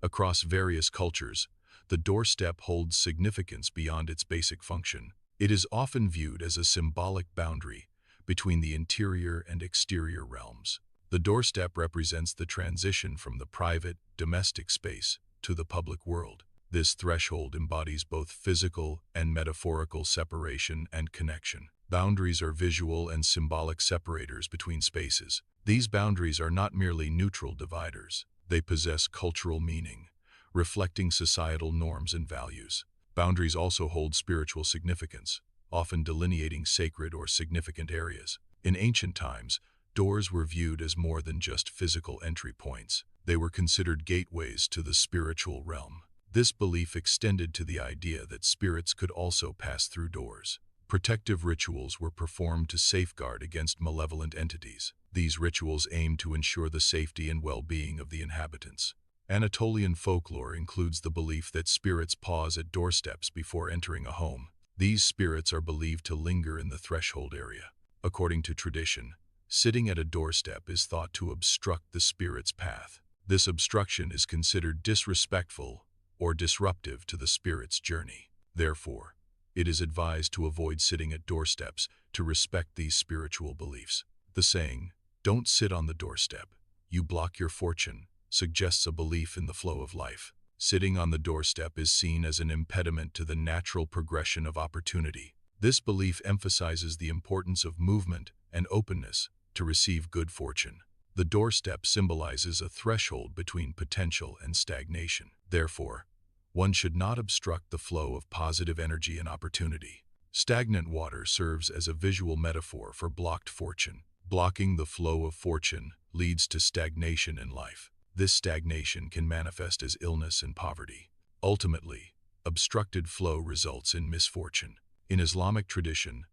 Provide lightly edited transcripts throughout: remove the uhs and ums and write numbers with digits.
Across various cultures, the doorstep holds significance beyond its basic function. It is often viewed as a symbolic boundary between the interior and exterior realms. The doorstep represents the transition from the private, domestic space to the public world. This threshold embodies both physical and metaphorical separation and connection. Boundaries are visual and symbolic separators between spaces. These boundaries are not merely neutral dividers. They possess cultural meaning, reflecting societal norms and values. Boundaries also hold spiritual significance, often delineating sacred or significant areas. In ancient times, doors were viewed as more than just physical entry points. They were considered gateways to the spiritual realm. This belief extended to the idea that spirits could also pass through doors. Protective rituals were performed to safeguard against malevolent entities. These rituals aimed to ensure the safety and well-being of the inhabitants. Anatolian folklore includes the belief that spirits pause at doorsteps before entering a home. These spirits are believed to linger in the threshold area. According to tradition, sitting at a doorstep is thought to obstruct the spirit's path. This obstruction is considered disrespectful or disruptive to the spirit's journey. Therefore, it is advised to avoid sitting at doorsteps to respect these spiritual beliefs. The saying, "Don't sit on the doorstep, you block your fortune," suggests a belief in the flow of life. Sitting on the doorstep is seen as an impediment to the natural progression of opportunity. This belief emphasizes the importance of movement and openness to receive good fortune. The doorstep symbolizes a threshold between potential and stagnation. Therefore, one should not obstruct the flow of positive energy and opportunity. Stagnant water serves as a visual metaphor for blocked fortune. Blocking the flow of fortune leads to stagnation in life. This stagnation can manifest as illness and poverty. Ultimately, obstructed flow results in misfortune. In Islamic tradition,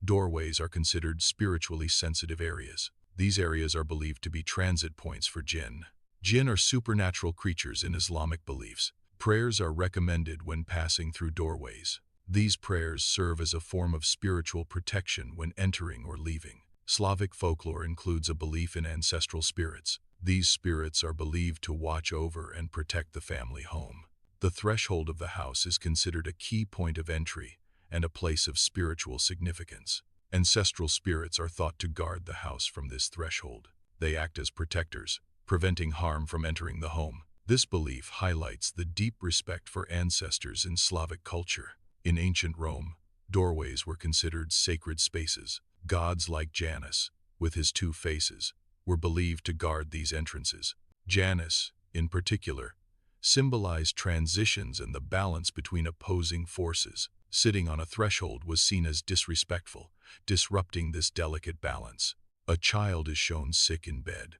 doorways are considered spiritually sensitive areas. These areas are believed to be transit points for jinn. Jinn are supernatural creatures in Islamic beliefs. Prayers are recommended when passing through doorways. These prayers serve as a form of spiritual protection when entering or leaving. Slavic folklore includes a belief in ancestral spirits. These spirits are believed to watch over and protect the family home. The threshold of the house is considered a key point of entry and a place of spiritual significance. Ancestral spirits are thought to guard the house from this threshold. They act as protectors, preventing harm from entering the home. This belief highlights the deep respect for ancestors in Slavic culture. In ancient Rome, doorways were considered sacred spaces. Gods like Janus, with his two faces, were believed to guard these entrances. Janus, in particular, symbolized transitions and the balance between opposing forces. Sitting on a threshold was seen as disrespectful, disrupting this delicate balance. A child is shown sick in bed,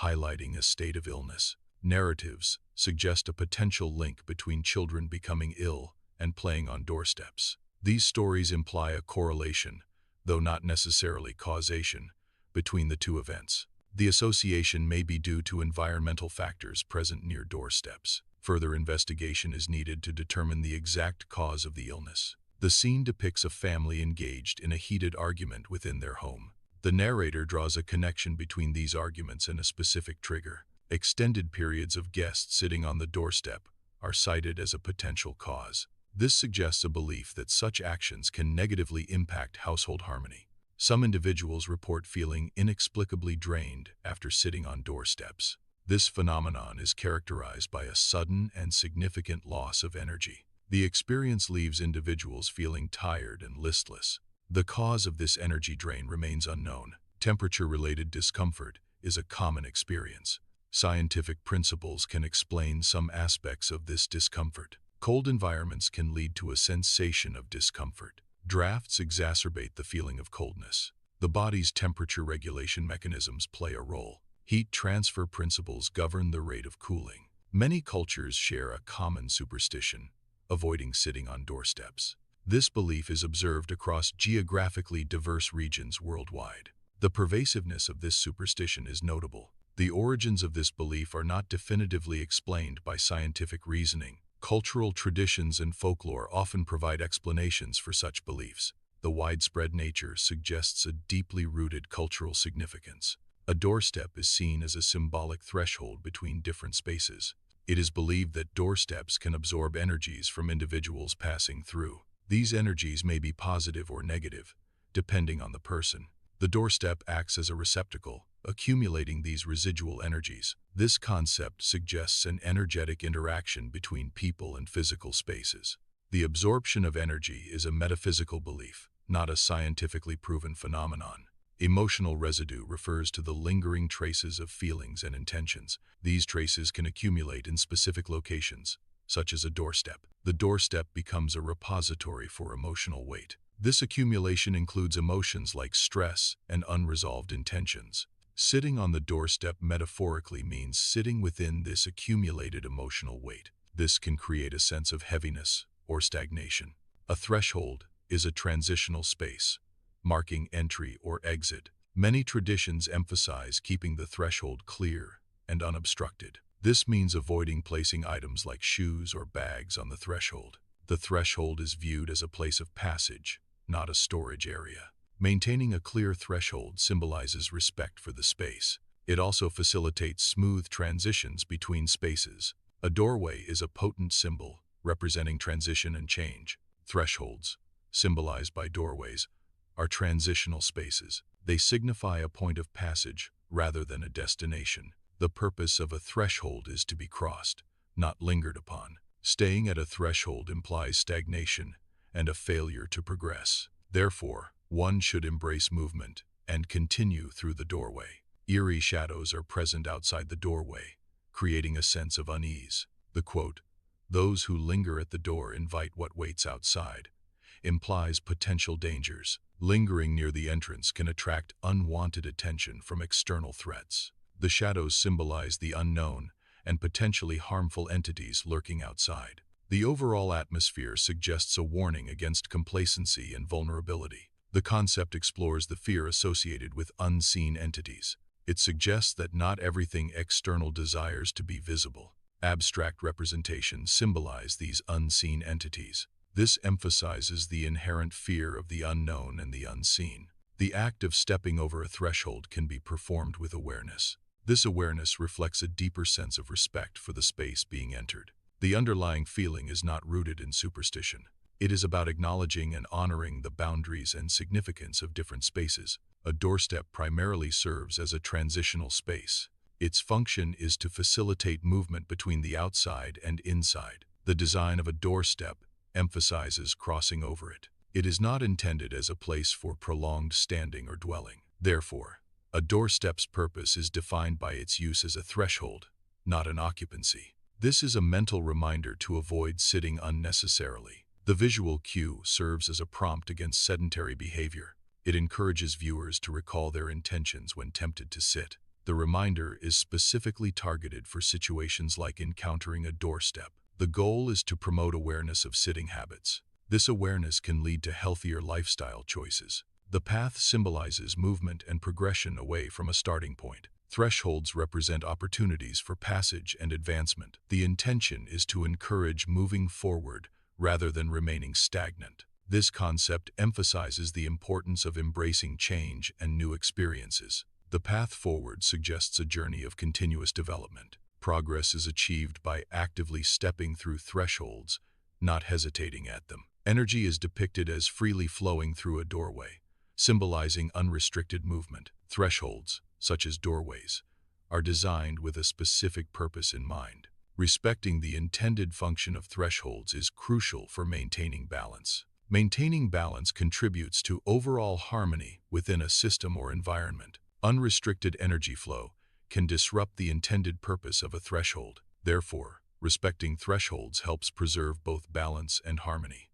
highlighting a state of illness. Narratives suggest a potential link between children becoming ill and playing on doorsteps. These stories imply a correlation, though not necessarily causation, between the two events. The association may be due to environmental factors present near doorsteps. Further investigation is needed to determine the exact cause of the illness. The scene depicts a family engaged in a heated argument within their home. The narrator draws a connection between these arguments and a specific trigger. Extended periods of guests sitting on the doorstep are cited as a potential cause. This suggests a belief that such actions can negatively impact household harmony. Some individuals report feeling inexplicably drained after sitting on doorsteps. This phenomenon is characterized by a sudden and significant loss of energy. The experience leaves individuals feeling tired and listless. The cause of this energy drain remains unknown. Temperature-related discomfort is a common experience. Scientific principles can explain some aspects of this discomfort. Cold environments can lead to a sensation of discomfort. Drafts exacerbate the feeling of coldness. The body's temperature regulation mechanisms play a role. Heat transfer principles govern the rate of cooling. Many cultures share a common superstition, avoiding sitting on doorsteps. This belief is observed across geographically diverse regions worldwide. The pervasiveness of this superstition is notable. The origins of this belief are not definitively explained by scientific reasoning. Cultural traditions and folklore often provide explanations for such beliefs. The widespread nature suggests a deeply rooted cultural significance. A doorstep is seen as a symbolic threshold between different spaces. It is believed that doorsteps can absorb energies from individuals passing through. These energies may be positive or negative, depending on the person. The doorstep acts as a receptacle, accumulating these residual energies. This concept suggests an energetic interaction between people and physical spaces. The absorption of energy is a metaphysical belief, not a scientifically proven phenomenon. Emotional residue refers to the lingering traces of feelings and intentions. These traces can accumulate in specific locations, such as a doorstep. The doorstep becomes a repository for emotional weight. This accumulation includes emotions like stress and unresolved intentions. Sitting on the doorstep metaphorically means sitting within this accumulated emotional weight. This can create a sense of heaviness or stagnation. A threshold is a transitional space, marking entry or exit. Many traditions emphasize keeping the threshold clear and unobstructed. This means avoiding placing items like shoes or bags on the threshold. The threshold is viewed as a place of passage, not a storage area. Maintaining a clear threshold symbolizes respect for the space. It also facilitates smooth transitions between spaces. A doorway is a potent symbol representing transition and change. Thresholds, symbolized by doorways, are transitional spaces. They signify a point of passage rather than a destination. The purpose of a threshold is to be crossed, not lingered upon. Staying at a threshold implies stagnation and a failure to progress. Therefore, one should embrace movement and continue through the doorway. Eerie shadows are present outside the doorway, creating a sense of unease. The quote, "Those who linger at the door invite what waits outside," implies potential dangers. Lingering near the entrance can attract unwanted attention from external threats. The shadows symbolize the unknown and potentially harmful entities lurking outside. The overall atmosphere suggests a warning against complacency and vulnerability. The concept explores the fear associated with unseen entities. It suggests that not everything external desires to be visible. Abstract representations symbolize these unseen entities. This emphasizes the inherent fear of the unknown and the unseen. The act of stepping over a threshold can be performed with awareness. This awareness reflects a deeper sense of respect for the space being entered. The underlying feeling is not rooted in superstition. It is about acknowledging and honoring the boundaries and significance of different spaces. A doorstep primarily serves as a transitional space. Its function is to facilitate movement between the outside and inside. The design of a doorstep emphasizes crossing over it. It is not intended as a place for prolonged standing or dwelling. Therefore, a doorstep's purpose is defined by its use as a threshold, not an occupancy. This is a mental reminder to avoid sitting unnecessarily. The visual cue serves as a prompt against sedentary behavior. It encourages viewers to recall their intentions when tempted to sit. The reminder is specifically targeted for situations like encountering a doorstep. The goal is to promote awareness of sitting habits. This awareness can lead to healthier lifestyle choices. The path symbolizes movement and progression away from a starting point. Thresholds represent opportunities for passage and advancement. The intention is to encourage moving forward rather than remaining stagnant. This concept emphasizes the importance of embracing change and new experiences. The path forward suggests a journey of continuous development. Progress is achieved by actively stepping through thresholds, not hesitating at them. Energy is depicted as freely flowing through a doorway, symbolizing unrestricted movement. Thresholds, such as doorways, are designed with a specific purpose in mind. Respecting the intended function of thresholds is crucial for maintaining balance. Maintaining balance contributes to overall harmony within a system or environment. Unrestricted energy flow can disrupt the intended purpose of a threshold. Therefore, respecting thresholds helps preserve both balance and harmony.